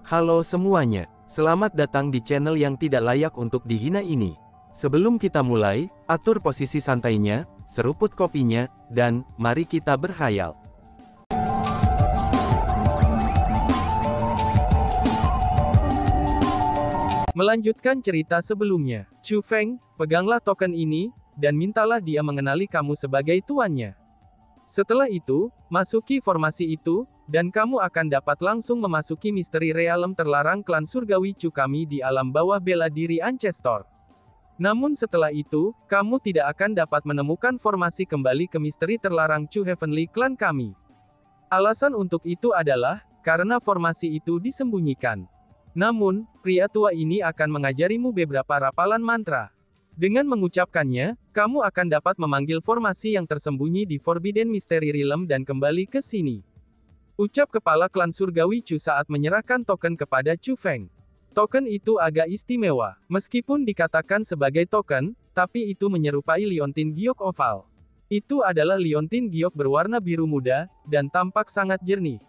Halo semuanya, selamat datang di channel yang tidak layak untuk dihina ini. Sebelum kita mulai, atur posisi santainya, seruput kopinya, dan mari kita berkhayal. Melanjutkan cerita sebelumnya, Chu Feng, peganglah token ini, dan mintalah dia mengenali kamu sebagai tuannya. Setelah itu, masuki formasi itu, dan kamu akan dapat langsung memasuki misteri realem terlarang klan surgawi Chu kami di alam bawah bela diri Ancestor. Namun setelah itu, kamu tidak akan dapat menemukan formasi kembali ke misteri terlarang Chu Heavenly Clan kami. Alasan untuk itu adalah, karena formasi itu disembunyikan. Namun, pria tua ini akan mengajarimu beberapa rapalan mantra. Dengan mengucapkannya, kamu akan dapat memanggil formasi yang tersembunyi di Forbidden Mystery Realm dan kembali ke sini. Ucap kepala klan surgawi Chu saat menyerahkan token kepada Chu Feng. Token itu agak istimewa. Meskipun dikatakan sebagai token, tapi itu menyerupai liontin giok oval. Itu adalah liontin giok berwarna biru muda, dan tampak sangat jernih.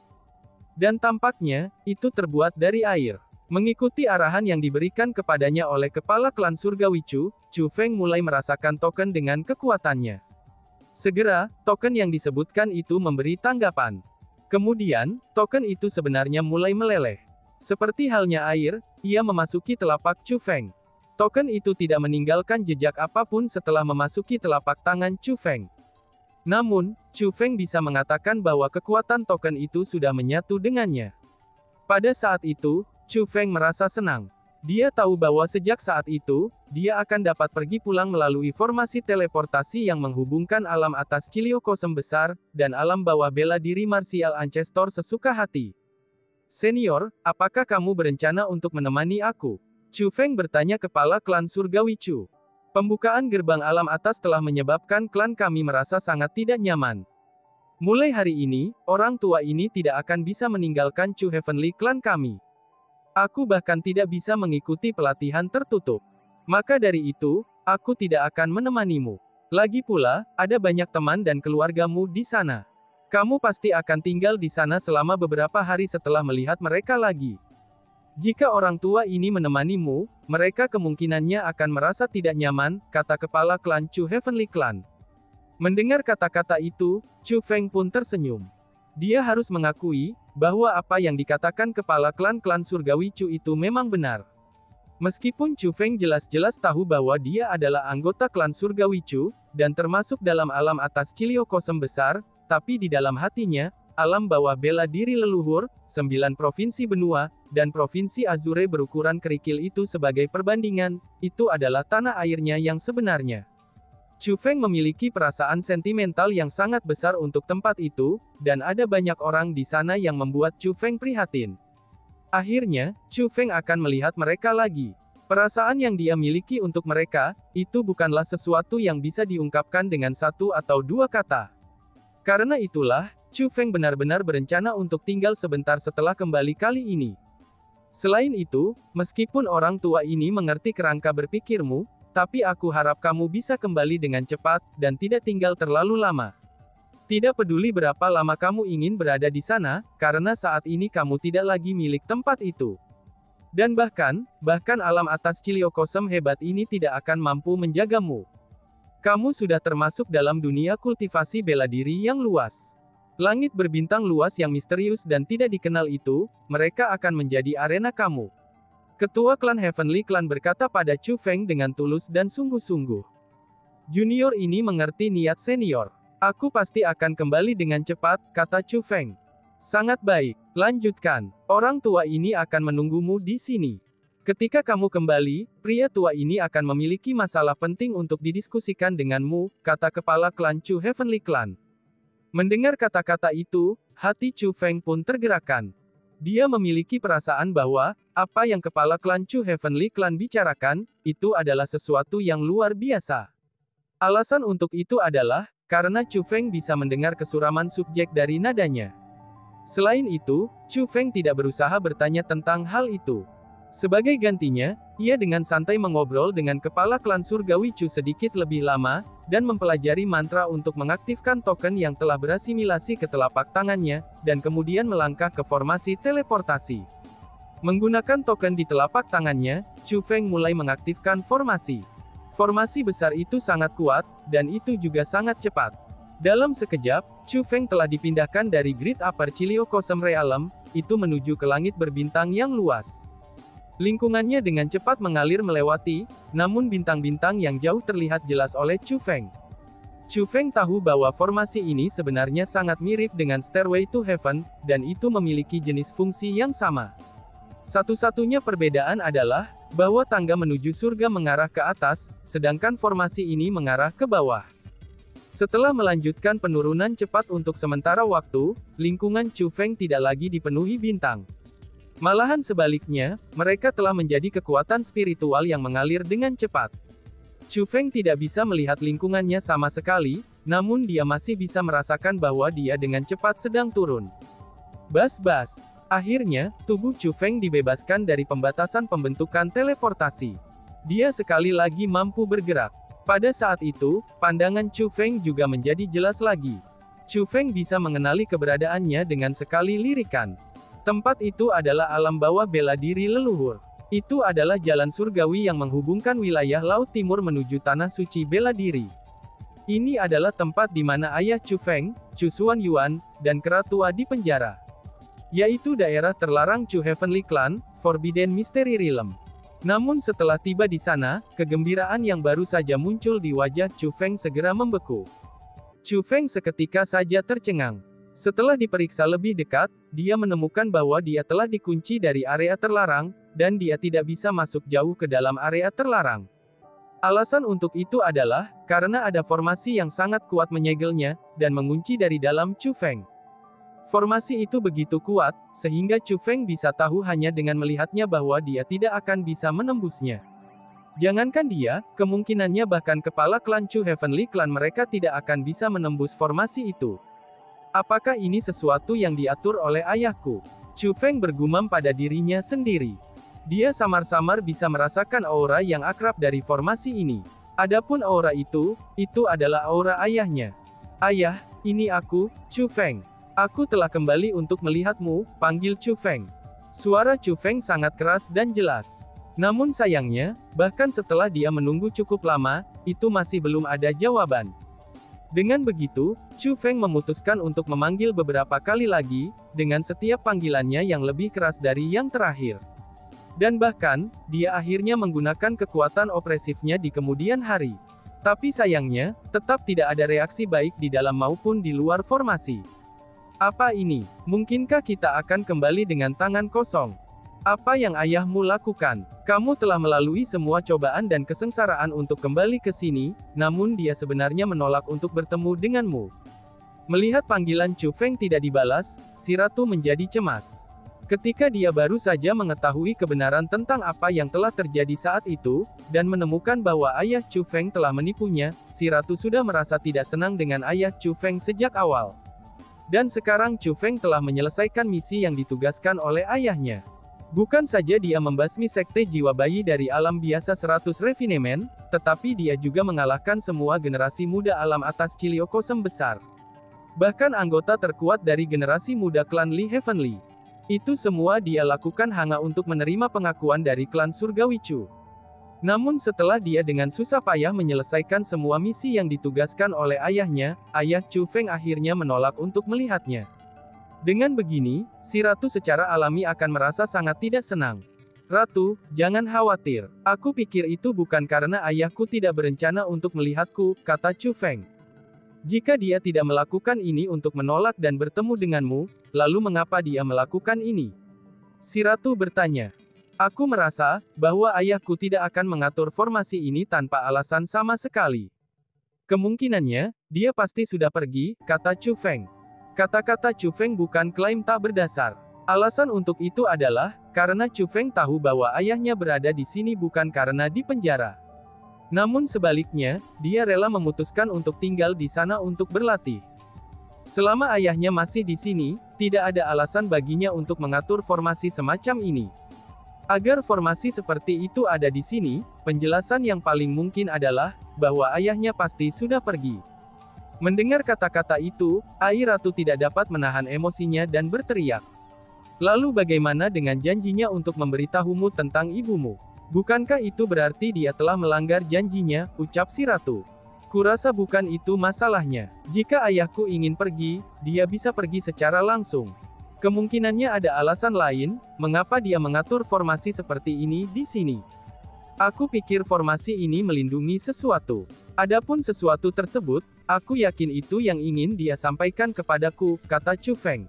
Dan tampaknya, itu terbuat dari air. Mengikuti arahan yang diberikan kepadanya oleh kepala klan surgawi Chu, Chu Feng mulai merasakan token dengan kekuatannya. Segera, token yang disebutkan itu memberi tanggapan. Kemudian, token itu sebenarnya mulai meleleh. Seperti halnya air, ia memasuki telapak Chu Feng. Token itu tidak meninggalkan jejak apapun setelah memasuki telapak tangan Chu Feng. Namun, Chu Feng bisa mengatakan bahwa kekuatan token itu sudah menyatu dengannya. Pada saat itu, Chu Feng merasa senang. Dia tahu bahwa sejak saat itu, dia akan dapat pergi pulang melalui formasi teleportasi yang menghubungkan alam atas Ciliokosem besar, dan alam bawah bela diri marsial Ancestor sesuka hati. Senior, apakah kamu berencana untuk menemani aku? Chu Feng bertanya kepala klan surgawi Chu. Pembukaan gerbang alam atas telah menyebabkan klan kami merasa sangat tidak nyaman. Mulai hari ini, orang tua ini tidak akan bisa meninggalkan Chu Heavenly Clan kami. Aku bahkan tidak bisa mengikuti pelatihan tertutup. Maka dari itu, aku tidak akan menemanimu. Lagi pula, ada banyak teman dan keluargamu di sana. Kamu pasti akan tinggal di sana selama beberapa hari setelah melihat mereka lagi. Jika orang tua ini menemanimu, mereka kemungkinannya akan merasa tidak nyaman, kata kepala klan Chu Heavenly Clan. Mendengar kata-kata itu, Chu Feng pun tersenyum. Dia harus mengakui, bahwa apa yang dikatakan kepala klan-klan surgawi Chu itu memang benar. Meskipun Chu Feng jelas-jelas tahu bahwa dia adalah anggota klan surgawi Chu, dan termasuk dalam alam atas Ciliokosem besar, tapi di dalam hatinya, alam bawah bela diri leluhur, 9 provinsi benua, dan provinsi Azure berukuran kerikil itu sebagai perbandingan, itu adalah tanah airnya yang sebenarnya. Chu Feng memiliki perasaan sentimental yang sangat besar untuk tempat itu, dan ada banyak orang di sana yang membuat Chu Feng prihatin. Akhirnya, Chu Feng akan melihat mereka lagi. Perasaan yang dia miliki untuk mereka, itu bukanlah sesuatu yang bisa diungkapkan dengan satu atau dua kata. Karena itulah, Chu Feng benar-benar berencana untuk tinggal sebentar setelah kembali kali ini. Selain itu, meskipun orang tua ini mengerti kerangka berpikirmu, tapi aku harap kamu bisa kembali dengan cepat, dan tidak tinggal terlalu lama. Tidak peduli berapa lama kamu ingin berada di sana, karena saat ini kamu tidak lagi milik tempat itu. Dan bahkan alam atas Ciliokosem hebat ini tidak akan mampu menjagamu. Kamu sudah termasuk dalam dunia kultivasi bela diri yang luas. Langit berbintang luas yang misterius dan tidak dikenal itu, mereka akan menjadi arena kamu. Ketua klan Heavenly Clan berkata pada Chu Feng dengan tulus dan sungguh-sungguh. Junior ini mengerti niat senior. Aku pasti akan kembali dengan cepat, kata Chu Feng. Sangat baik, lanjutkan. Orang tua ini akan menunggumu di sini. Ketika kamu kembali, pria tua ini akan memiliki masalah penting untuk didiskusikan denganmu, kata kepala klan Chu Heavenly Clan. Mendengar kata-kata itu, hati Chu Feng pun tergerakkan. Dia memiliki perasaan bahwa, apa yang kepala klan Chu Heavenly Clan bicarakan, itu adalah sesuatu yang luar biasa. Alasan untuk itu adalah, karena Chu Feng bisa mendengar kesuraman subjek dari nadanya. Selain itu, Chu Feng tidak berusaha bertanya tentang hal itu. Sebagai gantinya, ia dengan santai mengobrol dengan kepala klan surgawi Chu sedikit lebih lama, dan mempelajari mantra untuk mengaktifkan token yang telah berasimilasi ke telapak tangannya, dan kemudian melangkah ke formasi teleportasi. Menggunakan token di telapak tangannya, Chu Feng mulai mengaktifkan formasi. Formasi besar itu sangat kuat, dan itu juga sangat cepat. Dalam sekejap, Chu Feng telah dipindahkan dari Great Upper Chiliocosm Realm, itu menuju ke langit berbintang yang luas. Lingkungannya dengan cepat mengalir melewati, namun bintang-bintang yang jauh terlihat jelas oleh Chu Feng. Chu Feng tahu bahwa formasi ini sebenarnya sangat mirip dengan Stairway to Heaven, dan itu memiliki jenis fungsi yang sama. Satu-satunya perbedaan adalah, bahwa tangga menuju surga mengarah ke atas, sedangkan formasi ini mengarah ke bawah. Setelah melanjutkan penurunan cepat untuk sementara waktu, lingkungan Chu Feng tidak lagi dipenuhi bintang. Malahan sebaliknya, mereka telah menjadi kekuatan spiritual yang mengalir dengan cepat. Chu Feng tidak bisa melihat lingkungannya sama sekali, namun dia masih bisa merasakan bahwa dia dengan cepat sedang turun. Bas-bas. Akhirnya, tubuh Chu Feng dibebaskan dari pembatasan pembentukan teleportasi. Dia sekali lagi mampu bergerak. Pada saat itu, pandangan Chu Feng juga menjadi jelas lagi. Chu Feng bisa mengenali keberadaannya dengan sekali lirikan. Tempat itu adalah alam bawah bela diri leluhur. Itu adalah jalan surgawi yang menghubungkan wilayah Laut Timur menuju Tanah Suci Bela Diri. Ini adalah tempat di mana ayah Chu Feng, Chu Xuanyuan, dan kera tua di penjara. Yaitu daerah terlarang Chu Heavenly Clan, Forbidden Mystery Realm. Namun setelah tiba di sana, kegembiraan yang baru saja muncul di wajah Chu Feng segera membeku. Chu Feng seketika saja tercengang. Setelah diperiksa lebih dekat, dia menemukan bahwa dia telah dikunci dari area terlarang, dan dia tidak bisa masuk jauh ke dalam area terlarang. Alasan untuk itu adalah, karena ada formasi yang sangat kuat menyegelnya, dan mengunci dari dalam Chu Feng. Formasi itu begitu kuat, sehingga Chu Feng bisa tahu hanya dengan melihatnya bahwa dia tidak akan bisa menembusnya. Jangankan dia, kemungkinannya bahkan kepala klan Chu Heavenly Clan mereka tidak akan bisa menembus formasi itu. Apakah ini sesuatu yang diatur oleh ayahku? Chu Feng bergumam pada dirinya sendiri. Dia samar-samar bisa merasakan aura yang akrab dari formasi ini. Adapun aura itu adalah aura ayahnya. Ayah, ini aku, Chu Feng. Aku telah kembali untuk melihatmu, panggil Chu Feng. Suara Chu Feng sangat keras dan jelas. Namun sayangnya, bahkan setelah dia menunggu cukup lama, itu masih belum ada jawaban. Dengan begitu, Chu Feng memutuskan untuk memanggil beberapa kali lagi, dengan setiap panggilannya yang lebih keras dari yang terakhir. Dan bahkan, dia akhirnya menggunakan kekuatan opresifnya di kemudian hari. Tapi sayangnya, tetap tidak ada reaksi baik di dalam maupun di luar formasi. Apa ini? Mungkinkah kita akan kembali dengan tangan kosong? Apa yang ayahmu lakukan? Kamu telah melalui semua cobaan dan kesengsaraan untuk kembali ke sini, namun dia sebenarnya menolak untuk bertemu denganmu. Melihat panggilan Chu Feng tidak dibalas, si ratu menjadi cemas. Ketika dia baru saja mengetahui kebenaran tentang apa yang telah terjadi saat itu, dan menemukan bahwa ayah Chu Feng telah menipunya, si ratu sudah merasa tidak senang dengan ayah Chu Feng sejak awal. Dan sekarang Chu Feng telah menyelesaikan misi yang ditugaskan oleh ayahnya. Bukan saja dia membasmi sekte jiwa bayi dari alam biasa 100 refinement, tetapi dia juga mengalahkan semua generasi muda alam atas Chiliocosm besar. Bahkan anggota terkuat dari generasi muda klan Li Heavenly. Itu semua dia lakukan hanya untuk menerima pengakuan dari klan Surgawi Chu. Namun setelah dia dengan susah payah menyelesaikan semua misi yang ditugaskan oleh ayahnya, ayah Chu Feng akhirnya menolak untuk melihatnya. Dengan begini, si ratu secara alami akan merasa sangat tidak senang. Ratu, jangan khawatir. Aku pikir itu bukan karena ayahku tidak berencana untuk melihatku, kata Chu Feng. Jika dia tidak melakukan ini untuk menolak dan bertemu denganmu, lalu mengapa dia melakukan ini? Si ratu bertanya. Aku merasa, bahwa ayahku tidak akan mengatur formasi ini tanpa alasan sama sekali. Kemungkinannya, dia pasti sudah pergi, kata Chu Feng. Kata-kata Chu Feng bukan klaim tak berdasar. Alasan untuk itu adalah, karena Chu Feng tahu bahwa ayahnya berada di sini bukan karena di penjara. Namun sebaliknya, dia rela memutuskan untuk tinggal di sana untuk berlatih. Selama ayahnya masih di sini, tidak ada alasan baginya untuk mengatur formasi semacam ini. Agar formasi seperti itu ada di sini, penjelasan yang paling mungkin adalah, bahwa ayahnya pasti sudah pergi. Mendengar kata-kata itu, Ai Ratu tidak dapat menahan emosinya dan berteriak. Lalu bagaimana dengan janjinya untuk memberitahumu tentang ibumu? Bukankah itu berarti dia telah melanggar janjinya, ucap si ratu. Kurasa bukan itu masalahnya. Jika ayahku ingin pergi, dia bisa pergi secara langsung. Kemungkinannya ada alasan lain, mengapa dia mengatur formasi seperti ini di sini. Aku pikir formasi ini melindungi sesuatu. Adapun sesuatu tersebut, aku yakin itu yang ingin dia sampaikan kepadaku, kata Chu Feng.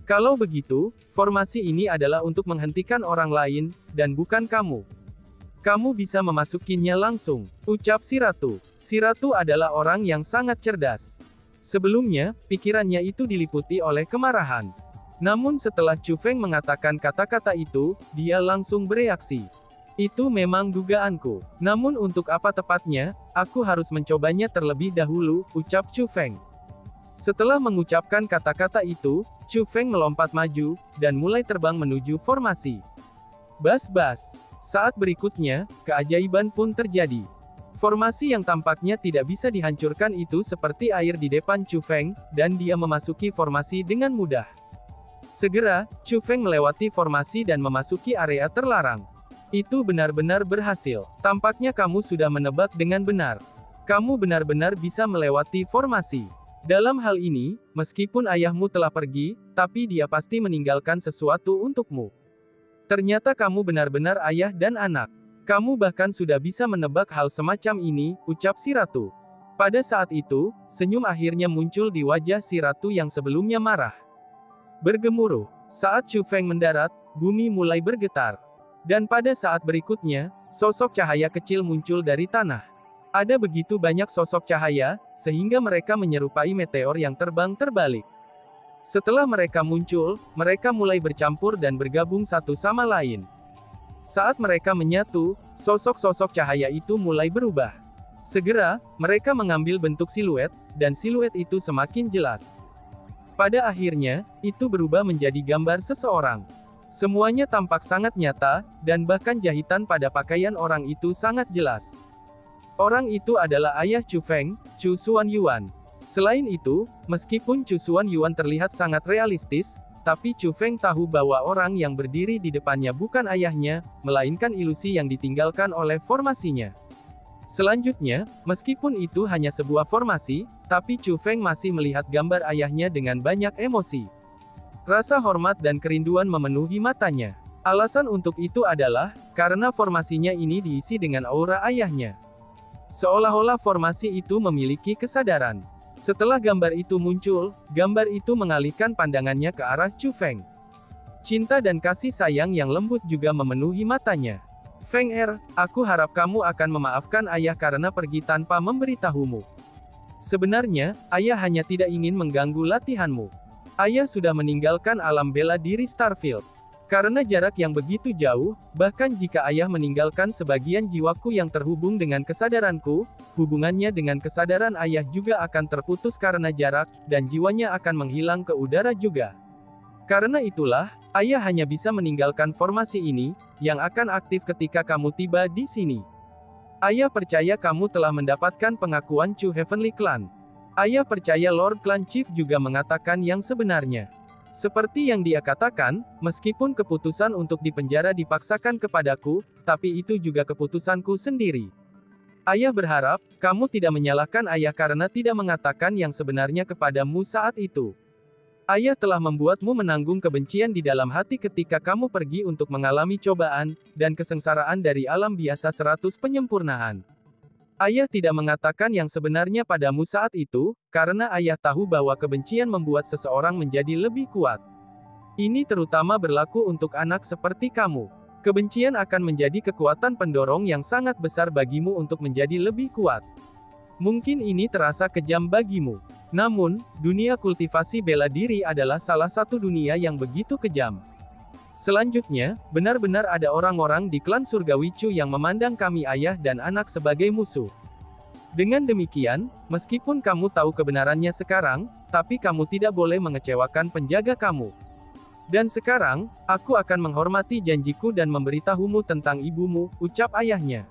Kalau begitu, formasi ini adalah untuk menghentikan orang lain, dan bukan kamu. Kamu bisa memasukinya langsung, ucap si ratu. Si ratu adalah orang yang sangat cerdas. Sebelumnya, pikirannya itu diliputi oleh kemarahan. Namun setelah Chu Feng mengatakan kata-kata itu, dia langsung bereaksi. Itu memang dugaanku. Namun untuk apa tepatnya, aku harus mencobanya terlebih dahulu, ucap Chu Feng. Setelah mengucapkan kata-kata itu, Chu Feng melompat maju, dan mulai terbang menuju formasi. Bas-bas. Saat berikutnya, keajaiban pun terjadi. Formasi yang tampaknya tidak bisa dihancurkan itu seperti air di depan Chu Feng, dan dia memasuki formasi dengan mudah. Segera, Chu Feng melewati formasi dan memasuki area terlarang. Itu benar-benar berhasil. Tampaknya kamu sudah menebak dengan benar. Kamu benar-benar bisa melewati formasi. Dalam hal ini, meskipun ayahmu telah pergi, tapi dia pasti meninggalkan sesuatu untukmu. Ternyata kamu benar-benar ayah dan anak. Kamu bahkan sudah bisa menebak hal semacam ini, ucap si ratu. Pada saat itu, senyum akhirnya muncul di wajah si ratu yang sebelumnya marah. Bergemuruh. Saat Chu Feng mendarat, bumi mulai bergetar. Dan pada saat berikutnya, sosok cahaya kecil muncul dari tanah. Ada begitu banyak sosok cahaya, sehingga mereka menyerupai meteor yang terbang terbalik. Setelah mereka muncul, mereka mulai bercampur dan bergabung satu sama lain. Saat mereka menyatu, sosok-sosok cahaya itu mulai berubah. Segera, mereka mengambil bentuk siluet, dan siluet itu semakin jelas. Pada akhirnya, itu berubah menjadi gambar seseorang. Semuanya tampak sangat nyata, dan bahkan jahitan pada pakaian orang itu sangat jelas. Orang itu adalah ayah Chu Feng, Chu Xuanyuan. Selain itu, meskipun Chu Xuanyuan terlihat sangat realistis, tapi Chu Feng tahu bahwa orang yang berdiri di depannya bukan ayahnya, melainkan ilusi yang ditinggalkan oleh formasinya. Selanjutnya, meskipun itu hanya sebuah formasi, tapi Chu Feng masih melihat gambar ayahnya dengan banyak emosi. Rasa hormat dan kerinduan memenuhi matanya. Alasan untuk itu adalah, karena formasinya ini diisi dengan aura ayahnya. Seolah-olah formasi itu memiliki kesadaran. Setelah gambar itu muncul, gambar itu mengalihkan pandangannya ke arah Chu Feng. Cinta dan kasih sayang yang lembut juga memenuhi matanya. Feng Er, aku harap kamu akan memaafkan ayah karena pergi tanpa memberitahumu. Sebenarnya, ayah hanya tidak ingin mengganggu latihanmu. Ayah sudah meninggalkan alam bela diri Starfield. Karena jarak yang begitu jauh, bahkan jika ayah meninggalkan sebagian jiwaku yang terhubung dengan kesadaranku, hubungannya dengan kesadaran ayah juga akan terputus karena jarak, dan jiwanya akan menghilang ke udara juga. Karena itulah, ayah hanya bisa meninggalkan formasi ini, yang akan aktif ketika kamu tiba di sini. Ayah percaya kamu telah mendapatkan pengakuan Chu Heavenly Clan. Ayah percaya Lord Clan Chief juga mengatakan yang sebenarnya. Seperti yang dia katakan, meskipun keputusan untuk dipenjara dipaksakan kepadaku, tapi itu juga keputusanku sendiri. Ayah berharap, kamu tidak menyalahkan ayah karena tidak mengatakan yang sebenarnya kepadamu saat itu. Ayah telah membuatmu menanggung kebencian di dalam hati ketika kamu pergi untuk mengalami cobaan, dan kesengsaraan dari alam biasa 100 penyempurnaan. Ayah tidak mengatakan yang sebenarnya padamu saat itu, karena ayah tahu bahwa kebencian membuat seseorang menjadi lebih kuat. Ini terutama berlaku untuk anak seperti kamu. Kebencian akan menjadi kekuatan pendorong yang sangat besar bagimu untuk menjadi lebih kuat. Mungkin ini terasa kejam bagimu. Namun, dunia kultivasi bela diri adalah salah satu dunia yang begitu kejam. Selanjutnya, benar-benar ada orang-orang di klan surgawi Chu yang memandang kami ayah dan anak sebagai musuh. Dengan demikian, meskipun kamu tahu kebenarannya sekarang, tapi kamu tidak boleh mengecewakan penjaga kamu. Dan sekarang, aku akan menghormati janjiku dan memberitahumu tentang ibumu, ucap ayahnya.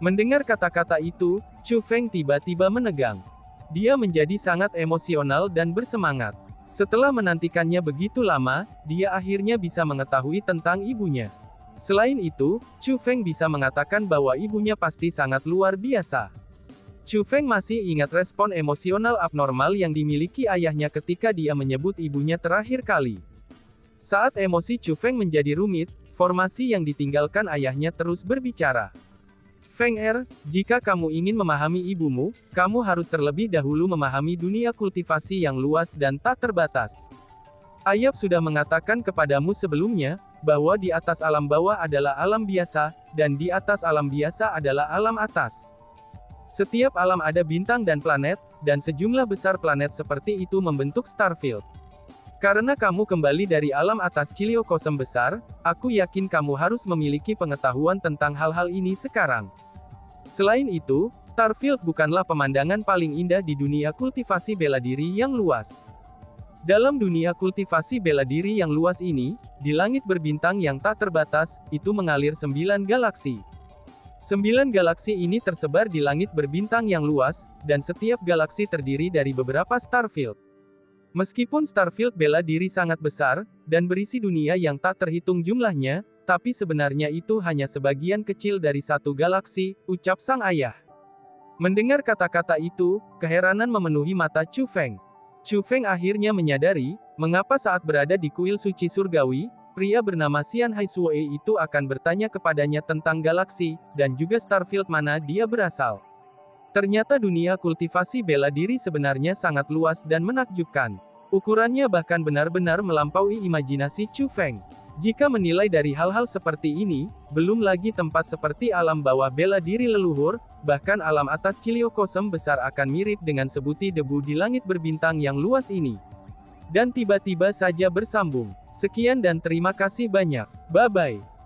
Mendengar kata-kata itu, Chu Feng tiba-tiba menegang. Dia menjadi sangat emosional dan bersemangat. Setelah menantikannya begitu lama, dia akhirnya bisa mengetahui tentang ibunya. Selain itu, Chu Feng bisa mengatakan bahwa ibunya pasti sangat luar biasa. Chu Feng masih ingat respon emosional abnormal yang dimiliki ayahnya ketika dia menyebut ibunya terakhir kali. Saat emosi Chu Feng menjadi rumit, formasi yang ditinggalkan ayahnya terus berbicara. Feng Er, jika kamu ingin memahami ibumu, kamu harus terlebih dahulu memahami dunia kultivasi yang luas dan tak terbatas. Ayah sudah mengatakan kepadamu sebelumnya, bahwa di atas alam bawah adalah alam biasa, dan di atas alam biasa adalah alam atas. Setiap alam ada bintang dan planet, dan sejumlah besar planet seperti itu membentuk Starfield. Karena kamu kembali dari alam atas Ciliocosm besar, aku yakin kamu harus memiliki pengetahuan tentang hal-hal ini sekarang. Selain itu, Starfield bukanlah pemandangan paling indah di dunia kultivasi bela diri yang luas. Dalam dunia kultivasi bela diri yang luas ini, di langit berbintang yang tak terbatas, itu mengalir 9 galaksi. 9 galaksi ini tersebar di langit berbintang yang luas, dan setiap galaksi terdiri dari beberapa Starfield. Meskipun Starfield bela diri sangat besar, dan berisi dunia yang tak terhitung jumlahnya, tapi sebenarnya itu hanya sebagian kecil dari satu galaksi, ucap sang ayah. Mendengar kata-kata itu, keheranan memenuhi mata Chu Feng. Chu Feng akhirnya menyadari, mengapa saat berada di kuil suci surgawi, pria bernama Xian Haisue itu akan bertanya kepadanya tentang galaksi, dan juga Starfield mana dia berasal. Ternyata dunia kultivasi bela diri sebenarnya sangat luas dan menakjubkan. Ukurannya bahkan benar-benar melampaui imajinasi Chu Feng. Jika menilai dari hal-hal seperti ini, belum lagi tempat seperti alam bawah bela diri leluhur, bahkan alam atas Ciliocosm besar akan mirip dengan sebuti debu di langit berbintang yang luas ini. Dan tiba-tiba saja bersambung. Sekian dan terima kasih banyak. Bye-bye.